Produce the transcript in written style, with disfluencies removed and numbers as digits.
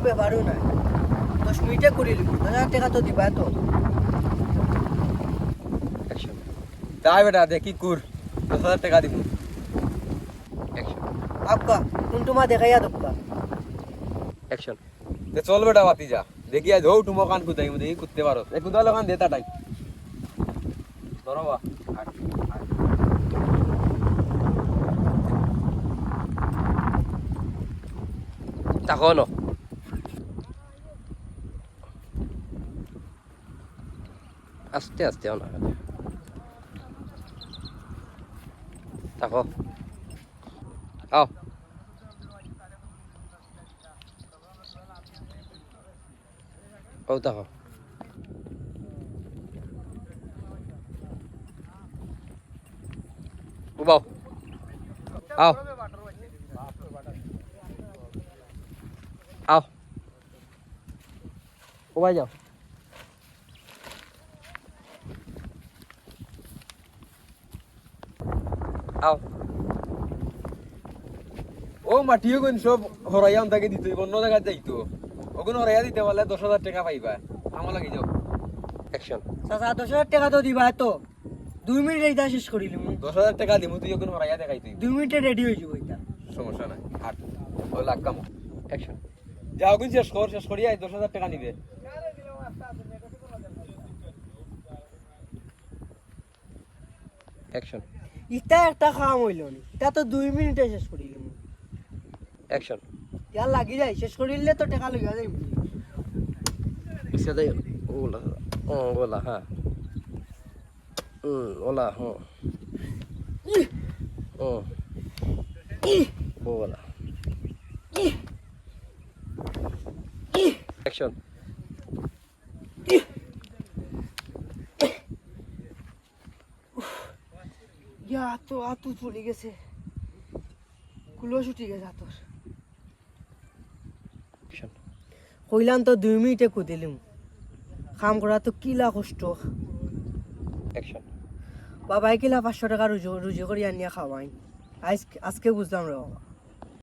ব্যাপারও নাই 10 মিনিটে করে লিব 1000 টাকা তো দিবা তো অ্যাকশন তাই বেটা দেখি কুর 10,000 টাকা দিব অ্যাকশন আব্বা কোন তোমা দেখাইয়া দক্কা অ্যাকশন তে চল বেটা বাতি যা দেখি আজ হউ টুমো কান কুদাই মু দেখি কুদতে পারো এ কুদালে কান দেতা টাই ধরবা তখন আস্তে আস্তে না থাকো আও ও থাকো উবাও আও আও উবাই যাও আও ও মাটিও কোন সব হরাইয়া তাকে দিত অন্য জায়গায় যাইতো ওগুলো হরাইয়া দিতে পারলে 10,000 টাকা পাইবা আমার লাগে যাও অ্যাকশন চাচা 10,000 টাকা তো দিবা তো 2 মিনিট এইটা শেষ করিলাম 10,000 টাকা দিমু তুই ওগুলো হরাইয়া দেখাই তুই 2 মিনিটে রেডি হয়ে যাব এটা সমস্যা নাই আট ও লাখ কাম অ্যাকশন যাও কোন শেষ করিয়া 10,000 টাকা নিবে অ্যাকশন ইটা একটা কাম হইল নি এটা তো 2 মিনিটে শেষ করিলাম অ্যাকশন ইয়া লাগি যায় শেষ করিলে তো টাকা লইয়া যাইব সেটাই ওলা ওলা হ্যাঁ ওলা হ্যাঁ ওলা অ্যাকশন ইয়া তো আতু চলে গেছে কুলো ছুটি গেছে আতর অ্যাকশন কইলাম তো 2 মিনিটে কুদিলাম কাম করা তো কিলা কষ্ট অ্যাকশন বাবাই কিলা 500 টাকা রুজি করে আনিয়া খাওয়াই আজকে বুঝলাম রে বাবা